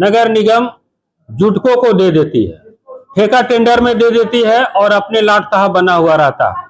नगर निगम जुटकों को दे देती है, ठेका टेंडर में दे देती है और अपने लाट साहब बना हुआ रहता है।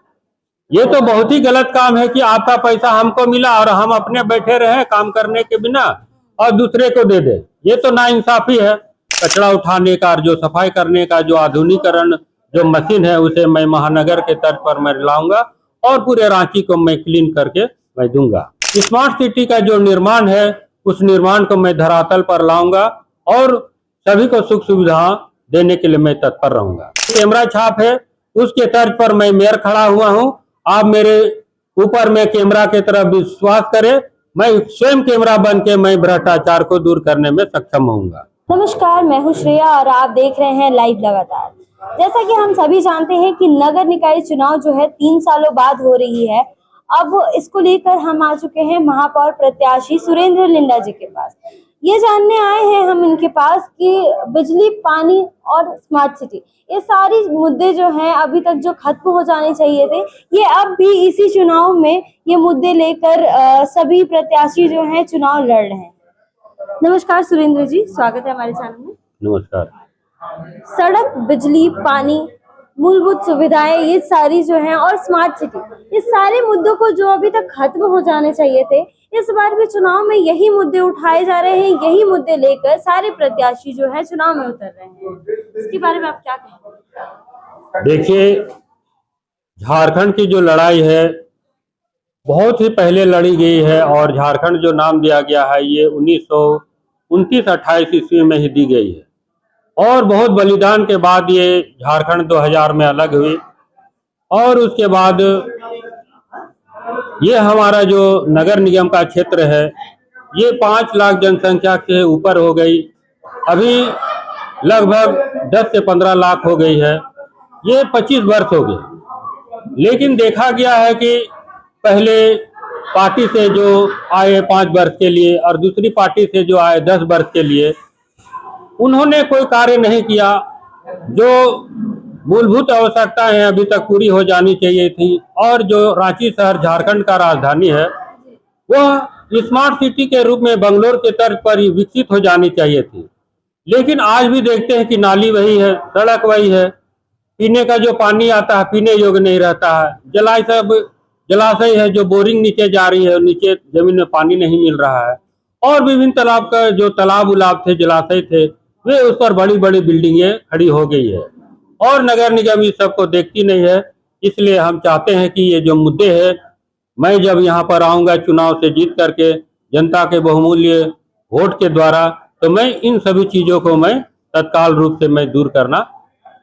ये तो बहुत ही गलत काम है कि आपका पैसा हमको मिला और हम अपने बैठे रहे काम करने के बिना और दूसरे को दे दे। ये तो नाइंसाफी है। कचरा उठाने का, जो सफाई करने का जो आधुनिकीकरण जो मशीन है, उसे मैं महानगर के तर्ज पर मैं लाऊंगा और पूरे रांची को मैं क्लीन करके मैं दूंगा। स्मार्ट सिटी का जो निर्माण है, उस निर्माण को मैं धरातल पर लाऊंगा और सभी को सुख सुविधा देने के लिए मैं तत्पर रहूंगा। कैमरा छाप है, उसके तर्ज पर मैं मेयर खड़ा हुआ हूं। आप मेरे ऊपर में कैमरा की तरफ विश्वास करें, मैं स्वयं कैमरा बन के मैं भ्रष्टाचार को दूर करने में सक्षम होऊंगा। नमस्कार, मैं हूं श्रेया और आप देख रहे हैं लाइव लगातार। जैसा कि हम सभी जानते हैं कि नगर निकाय चुनाव जो है 3 सालों बाद हो रही है। अब इसको लेकर हम आ चुके हैं महापौर प्रत्याशी सुरेंद्र लिंडा जी के पास। ये जानने आए हैं हम इनके पास कि बिजली, पानी और स्मार्ट सिटी, ये सारी मुद्दे जो हैं अभी तक जो खत्म हो जाने चाहिए थे, ये अब भी इसी चुनाव में ये मुद्दे लेकर सभी प्रत्याशी जो हैं चुनाव लड़ रहे हैं। नमस्कार सुरेंद्र जी, स्वागत है हमारे चैनल में। नमस्कार। सड़क, बिजली, पानी, मूलभूत सुविधाएं, ये सारी जो हैं और स्मार्ट सिटी, ये सारे मुद्दों को जो अभी तक खत्म हो जाने चाहिए थे, इस बार भी चुनाव में यही मुद्दे उठाए जा रहे हैं। यही मुद्दे लेकर सारे प्रत्याशी जो है चुनाव में उतर रहे हैं। इसके बारे में आप क्या कहेंगे? देखिए, झारखंड की जो लड़ाई है बहुत ही पहले लड़ी गई है और झारखंड जो नाम दिया गया है ये 1929-28 ईस्वी में ही दी गई है और बहुत बलिदान के बाद ये झारखंड 2000 में अलग हुई और उसके बाद ये हमारा जो नगर निगम का क्षेत्र है ये 5 लाख जनसंख्या के ऊपर हो गई। अभी लगभग 10 से 15 लाख हो गई है। ये 25 वर्ष हो गए, लेकिन देखा गया है कि पहले पार्टी से जो आए 5 वर्ष के लिए और दूसरी पार्टी से जो आए 10 वर्ष के लिए, उन्होंने कोई कार्य नहीं किया। जो मूलभूत आवश्यकताएं अभी तक पूरी हो जानी चाहिए थी और जो रांची शहर झारखंड का राजधानी है वह स्मार्ट सिटी के रूप में बंगलोर के तर्ज पर ही विकसित हो जानी चाहिए थी। लेकिन आज भी देखते हैं कि नाली वही है, सड़क वही है, पीने का जो पानी आता है पीने योग्य नहीं रहता है। जलाशय है जो बोरिंग नीचे जा रही है, नीचे जमीन में पानी नहीं मिल रहा है और विभिन्न तालाब का जो तालाब उलाब थे, जलाशय थे, वे उस पर बड़ी बड़ी बिल्डिंगें खड़ी हो गई है और नगर निगम इस सब को देखती नहीं है। इसलिए हम चाहते हैं कि ये जो मुद्दे हैं, मैं जब यहाँ पर आऊँगा चुनाव से जीत करके जनता के बहुमूल्य वोट के द्वारा, तो मैं इन सभी चीज़ों को मैं तत्काल रूप से मैं दूर करना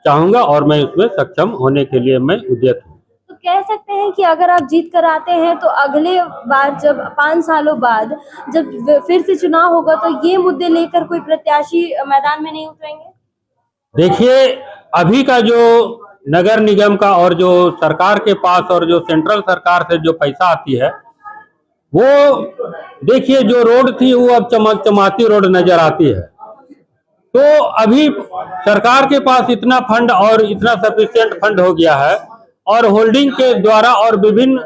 चाहूँगा और मैं उसमें सक्षम होने के लिए मैं उद्यत हूँ। तो कह सकते हैं कि अगर आप जीत कर आते हैं तो अगले बार जब 5 सालों बाद जब फिर से चुनाव होगा तो ये मुद्दे लेकर कोई प्रत्याशी मैदान में नहीं उतरेंगे? देखिए, अभी का जो नगर निगम का और जो सरकार के पास और जो सेंट्रल सरकार से जो पैसा आती है, वो देखिए जो रोड थी वो अब चमाती रोड नजर आती है। तो अभी सरकार के पास इतना फंड और इतना सफिशिएंट फंड हो गया है और होल्डिंग के द्वारा और विभिन्न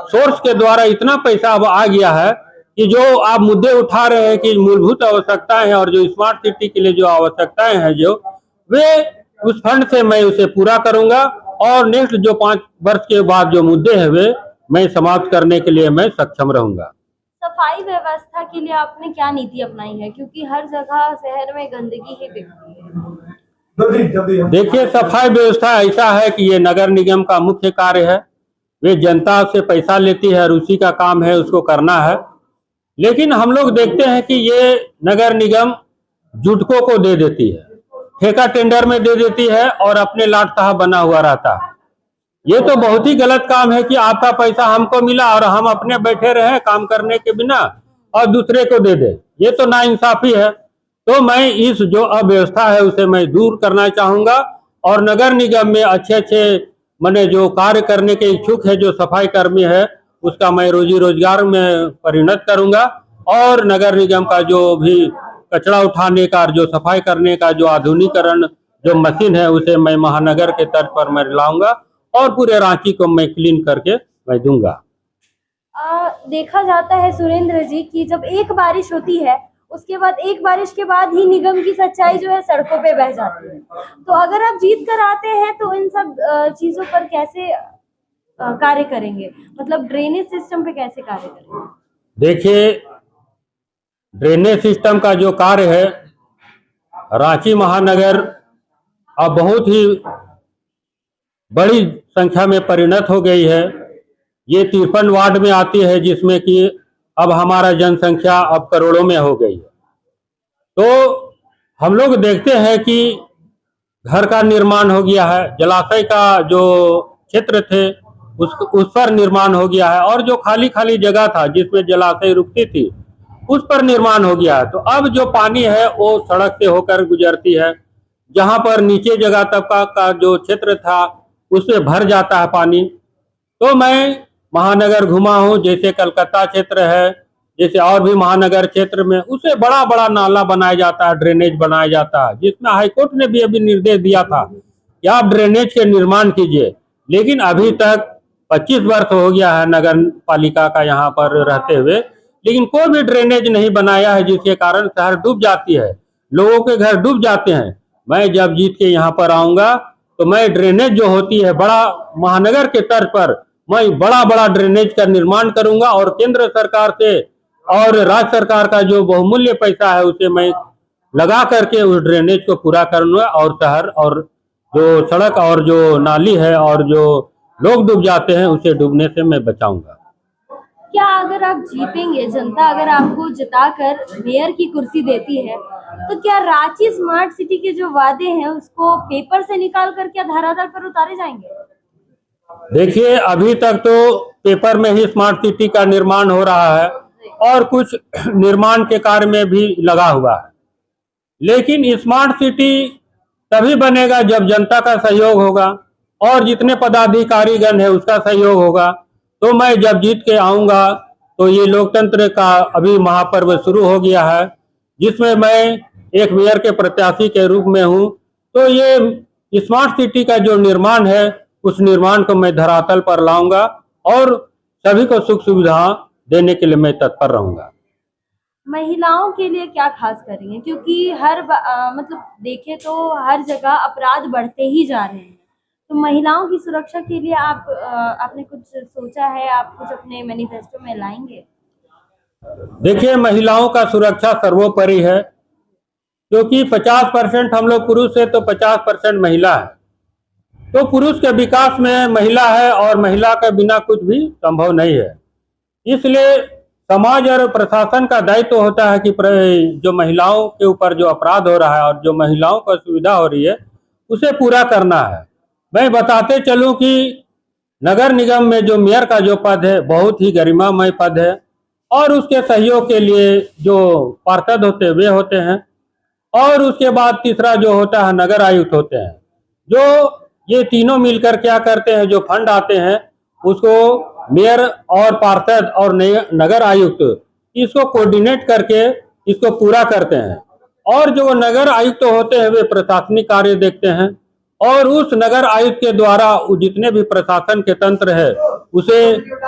सोर्स के द्वारा इतना पैसा अब आ गया है कि जो आप मुद्दे उठा रहे हैं कि मूलभूत आवश्यकताएं हैं और जो स्मार्ट सिटी के लिए जो आवश्यकताएं हैं, जो वे उस फंड से मैं उसे पूरा करूंगा और नेक्स्ट जो 5 वर्ष के बाद जो मुद्दे हैं वे मैं समाप्त करने के लिए मैं सक्षम रहूंगा। सफाई व्यवस्था के लिए आपने क्या नीति अपनाई है, क्योंकि हर जगह शहर में गंदगी ही दिखती है? देखिए, सफाई व्यवस्था ऐसा है कि ये नगर निगम का मुख्य कार्य है। वे जनता से पैसा लेती है और उसी का काम है उसको करना है। लेकिन हम लोग देखते हैं कि ये नगर निगम जुटकों को दे देती है, ठेका टेंडर में दे देती है और अपने लाट साहब बना हुआ रहता है। ये तो बहुत ही गलत काम है कि आपका पैसा हमको मिला और हम अपने बैठे रहे काम करने के बिना और दूसरे को दे दे। ये तो नाइंसाफी है। तो मैं इस जो अव्यवस्था है उसे मैं दूर करना चाहूंगा और नगर निगम में अच्छे मैंने जो कार्य करने के इच्छुक है, जो सफाई कर्मी है, उसका मैं रोजी रोजगार में परिणत करूंगा और नगर निगम का जो भी कचरा उठाने का, जो सफाई करने का जो आधुनिकीकरण जो मशीन है, उसे मैं महानगर के तर्ज पर मैं लाऊंगा और पूरे रांची को मैं क्लीन करके मैं दूंगा। देखा जाता है सुरेंद्र जी कि जब एक बारिश होती है उसके बाद एक बारिश के बाद ही निगम की सच्चाई जो है सड़कों पे बह जाती है। तो अगर आप जीत कर आते हैं तो इन सब चीजों पर कैसे कार्य करेंगे, मतलब ड्रेनेज सिस्टम पे कैसे कार्य करेंगे? देखिए, ड्रेनेज सिस्टम का जो कार्य है, रांची महानगर अब बहुत ही बड़ी संख्या में परिणत हो गई है। ये 53 वार्ड में आती है, जिसमें कि अब हमारा जनसंख्या अब करोड़ों में हो गई है। तो हम लोग देखते हैं कि घर का निर्माण हो गया है, जलाशय का जो क्षेत्र थे उस पर निर्माण हो गया है, और जो खाली खाली जगह था जिसमें जलाशय रुकती थी उस पर निर्माण हो गया है। तो अब जो पानी है वो सड़क से होकर गुजरती है, जहां पर नीचे जगह तक का जो क्षेत्र था उससे भर जाता है पानी। तो मैं महानगर घुमा हूँ, जैसे कलकत्ता क्षेत्र है, जैसे और भी महानगर क्षेत्र में उसे बड़ा बड़ा नाला बनाया जाता है, ड्रेनेज बनाया जाता है, जिसमें हाईकोर्ट ने भी अभी निर्देश दिया था कि आप ड्रेनेज के निर्माण कीजिए। लेकिन अभी तक 25 वर्ष हो गया है नगर पालिका का यहाँ पर रहते हुए, लेकिन कोई भी ड्रेनेज नहीं बनाया है, जिसके कारण शहर डूब जाती है, लोगों के घर डूब जाते हैं। मैं जब जीत के यहाँ पर आऊंगा तो मैं ड्रेनेज जो होती है बड़ा महानगर के तर्ज पर मैं बड़ा बड़ा ड्रेनेज का निर्माण करूंगा, और केंद्र सरकार से और राज्य सरकार का जो बहुमूल्य पैसा है उसे मैं लगा करके उस ड्रेनेज को पूरा करूंगा, और शहर और जो सड़क और जो नाली है और जो लोग डूब जाते हैं उसे डूबने से मैं बचाऊंगा। क्या अगर आप जीतेंगे, जनता अगर आपको जिताकर मेयर की कुर्सी देती है, तो क्या रांची स्मार्ट सिटी के जो वादे हैं उसको पेपर से निकाल कर क्या धरातल पर उतारे जाएंगे? देखिए, अभी तक तो पेपर में ही स्मार्ट सिटी का निर्माण हो रहा है और कुछ निर्माण के कार्य में भी लगा हुआ है, लेकिन स्मार्ट सिटी तभी बनेगा जब जनता का सहयोग होगा और जितने पदाधिकारीगण है उसका सहयोग होगा। तो मैं जब जीत के आऊंगा तो ये लोकतंत्र का अभी महापर्व शुरू हो गया है, जिसमें मैं एक मेयर के प्रत्याशी के रूप में हूं। तो ये स्मार्ट सिटी का जो निर्माण है उस निर्माण को मैं धरातल पर लाऊंगा और सभी को सुख सुविधा देने के लिए मैं तत्पर रहूंगा। महिलाओं के लिए क्या खास करेंगे, क्योंकि मतलब देखें तो हर जगह अपराध बढ़ते ही जा रहे हैं, तो महिलाओं की सुरक्षा के लिए आपने कुछ सोचा है, आप कुछ अपने मैनिफेस्टो में लाएंगे? देखिए, महिलाओं का सुरक्षा सर्वोपरि है, क्योंकि 50% हम लोग पुरुष है तो 50% महिला है। तो पुरुष के विकास में महिला है और महिला के बिना कुछ भी संभव नहीं है। इसलिए समाज और प्रशासन का दायित्व होता है कि जो महिलाओं के ऊपर जो अपराध हो रहा है और जो महिलाओं को असुविधा हो रही है उसे पूरा करना है। मैं बताते चलूं कि नगर निगम में जो मेयर का जो पद है बहुत ही गरिमामय पद है, और उसके सहयोग के लिए जो पार्षद होते वे होते हैं, और उसके बाद तीसरा जो होता है नगर आयुक्त होते हैं। जो ये तीनों मिलकर क्या करते हैं, जो फंड आते हैं उसको मेयर और पार्षद और नगर आयुक्त इसको कोऑर्डिनेट करके इसको पूरा करते हैं। और जो नगर आयुक्त होते हैं वे प्रशासनिक कार्य देखते हैं, और उस नगर आयुक्त के द्वारा जितने भी प्रशासन के तंत्र है उसे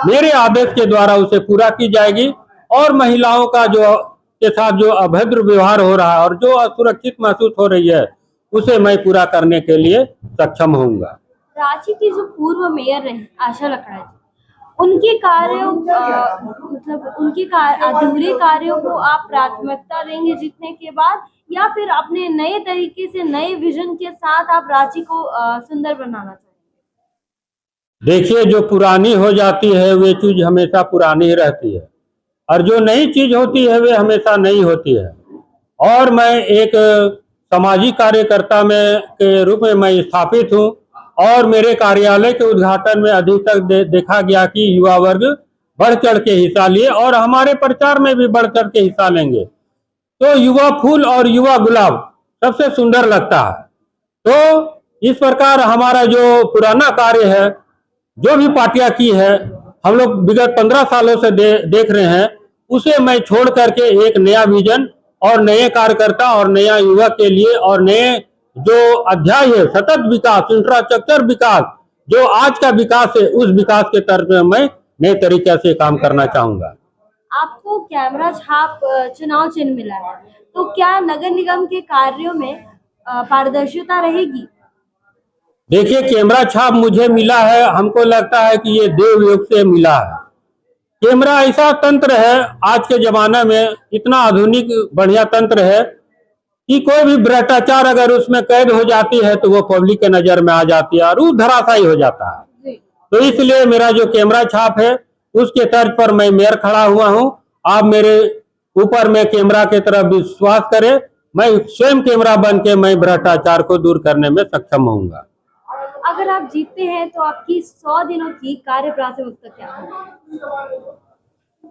मेरे आदेश के द्वारा उसे पूरा की जाएगी, और महिलाओं का जो के साथ जो अभद्र व्यवहार हो रहा है और जो असुरक्षित महसूस हो रही है उसे मैं पूरा करने के लिए सक्षम होऊंगा। रांची की जो पूर्व मेयर रही आशा लकड़ा जी, उनके कार्यों मतलब उनके अधूरे कार्यों को आप प्राथमिकता देंगे जीतने के बाद, या फिर अपने नए तरीके से नए विजन के साथ आप रांची को सुंदर बनाना चाहेंगे? देखिए, जो पुरानी हो जाती है वे चीज हमेशा पुरानी ही रहती है, और जो नई चीज होती है वे हमेशा नई होती है। और मैं एक सामाजिक कार्यकर्ता में के रूप में मैं स्थापित हूँ, और मेरे कार्यालय के उद्घाटन में अधिकतर देखा गया कि युवा वर्ग बढ़ चढ़ के हिस्सा लिए, और हमारे प्रचार में भी बढ़ चढ़ के हिस्सा लेंगे। तो युवा फूल और युवा गुलाब सबसे सुंदर लगता है। तो इस प्रकार हमारा जो पुराना कार्य है, जो भी पार्टियां की है, हम लोग विगत 15 सालों से देख रहे हैं, उसे मैं छोड़ करके एक नया विजन और नए कार्यकर्ता और नया युवा के लिए और नए जो अध्याय है सतत विकास, इंफ्रास्ट्रक्चर विकास, जो आज का विकास है उस विकास के तर्ज में मैं नए तरीके से काम करना चाहूंगा। आपको कैमरा छाप चुनाव चिन्ह मिला है, तो क्या नगर निगम के कार्यों में पारदर्शिता रहेगी? देखिए, कैमरा छाप मुझे मिला है, हमको लगता है कि ये देवयोग से मिला है। कैमरा ऐसा तंत्र है, आज के जमाने में इतना आधुनिक बढ़िया तंत्र है कि कोई भी भ्रष्टाचार अगर उसमें कैद हो जाती है तो वो पब्लिक के नजर में आ जाती है और वो धराशायी हो जाता है। तो इसलिए मेरा जो कैमरा छाप है उसके तर्ज पर मैं मेयर खड़ा हुआ हूं। आप मेरे ऊपर में कैमरा की तरफ विश्वास करें, मैं स्वयं कैमरा बन के मैं भ्रष्टाचार को दूर करने में सक्षम होऊंगा। अगर आप जीतते हैं तो आपकी 100 दिनों की कार्य प्राथमिकता क्या है?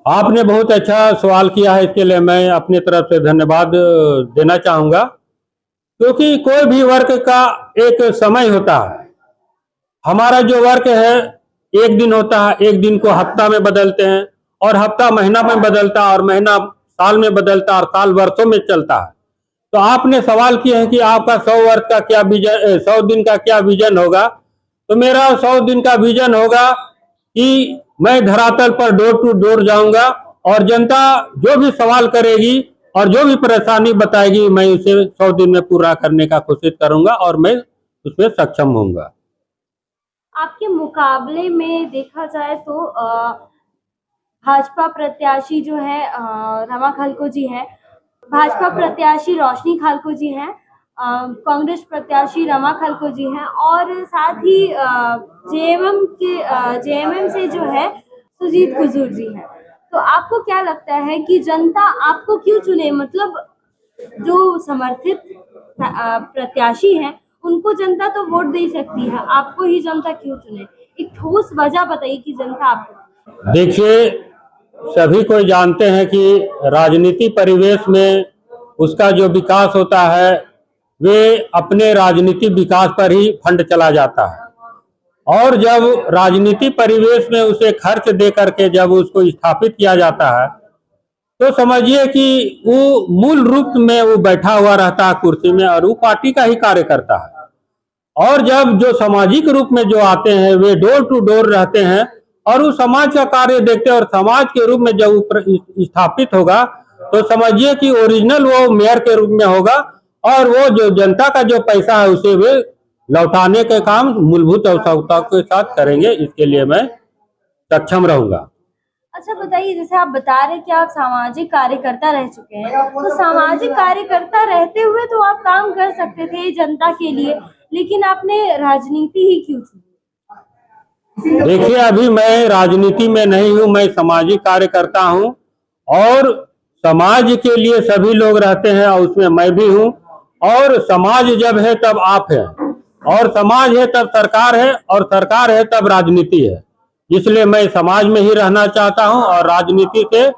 आपने बहुत अच्छा सवाल किया है, इसके लिए मैं अपनी तरफ से धन्यवाद देना चाहूंगा, क्योंकि कोई भी वर्क का एक समय होता है। हमारा जो वर्क है एक दिन होता है, एक दिन को हफ्ता में बदलते हैं और हफ्ता महीना में बदलता है और महीना साल में बदलता है और साल वर्षों में चलता है। तो आपने सवाल किया है कि आपका 100 वर्ष का क्या विजन, 100 दिन का क्या विजन होगा। तो मेरा 100 दिन का विजन होगा कि मैं धरातल पर डोर टू डोर जाऊंगा और जनता जो भी सवाल करेगी और जो भी परेशानी बताएगी मैं उसे 100 दिन में पूरा करने का कोशिश करूंगा और मैं उसमें सक्षम होऊंगा। आपके मुकाबले में देखा जाए तो भाजपा प्रत्याशी जो है रमा खालको जी है, भाजपा प्रत्याशी रोशनी खालको जी हैं, कांग्रेस प्रत्याशी रमा खालको जी हैं और साथ ही जेएमएम से जो है सुजीत कुजूर जी हैं। तो आपको क्या लगता है कि जनता आपको क्यों चुने? मतलब जो समर्थित प्रत्याशी हैं उनको जनता तो वोट दे सकती है, आपको ही जनता क्यों चुने? एक ठोस वजह बताइए कि जनता आपको। देखिए, सभी कोई जानते हैं कि राजनीति परिवेश में उसका जो विकास होता है वे अपने राजनीतिक विकास पर ही फंड चला जाता है और जब राजनीति परिवेश में उसे खर्च दे करके जब उसको स्थापित किया जाता है तो समझिए कि वो मूल रूप में वो बैठा हुआ रहता है कुर्सी में और वो पार्टी का ही कार्य करता है। और जब जो सामाजिक रूप में जो आते हैं वे डोर टू डोर रहते हैं और वो समाज का कार्य देखते हैं और समाज के रूप में जब स्थापित होगा तो समझिए कि ओरिजिनल वो मेयर के रूप में होगा और वो जो जनता का जो पैसा है उसे वे लौटाने के काम मूलभूत आवश्यकताओं के साथ करेंगे। इसके लिए मैं सक्षम रहूंगा। अच्छा बताइए, जैसे आप बता रहे कि आप सामाजिक कार्यकर्ता रह चुके हैं, तो सामाजिक कार्यकर्ता रहते हुए तो आप काम कर सकते थे जनता के लिए, लेकिन आपने राजनीति ही क्यों चुनी? देखिए, अभी मैं राजनीति में नहीं हूँ, मैं सामाजिक कार्यकर्ता हूँ और समाज के लिए सभी लोग रहते हैं और उसमें मैं भी हूँ। और समाज जब है तब आप है और समाज है तब सरकार है और सरकार है तब राजनीति है। इसलिए मैं समाज में ही रहना चाहता हूं और राजनीति से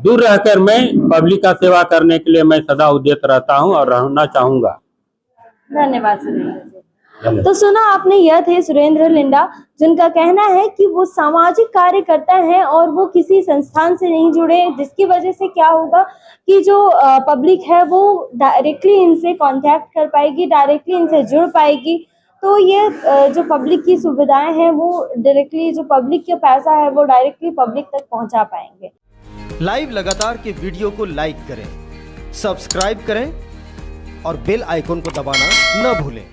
दूर रहकर मैं पब्लिक का सेवा करने के लिए मैं सदा उद्यत रहता हूं और रहना चाहूंगा। धन्यवाद सुरेंद्र। तो सुना आपने, यह थे सुरेंद्र लिंडा, जिनका कहना है कि वो सामाजिक कार्यकर्ता हैं और वो किसी संस्थान से नहीं जुड़े, जिसकी वजह से क्या होगा कि जो पब्लिक है वो डायरेक्टली इनसे कांटेक्ट कर पाएगी, डायरेक्टली इनसे जुड़ पाएगी। तो ये जो पब्लिक की सुविधाएं हैं वो डायरेक्टली, जो पब्लिक का पैसा है वो डायरेक्टली पब्लिक तक पहुंचा पाएंगे। लाइव लगातार के वीडियो को लाइक करें, सब्सक्राइब करें और बेल आइकन को दबाना न भूलें।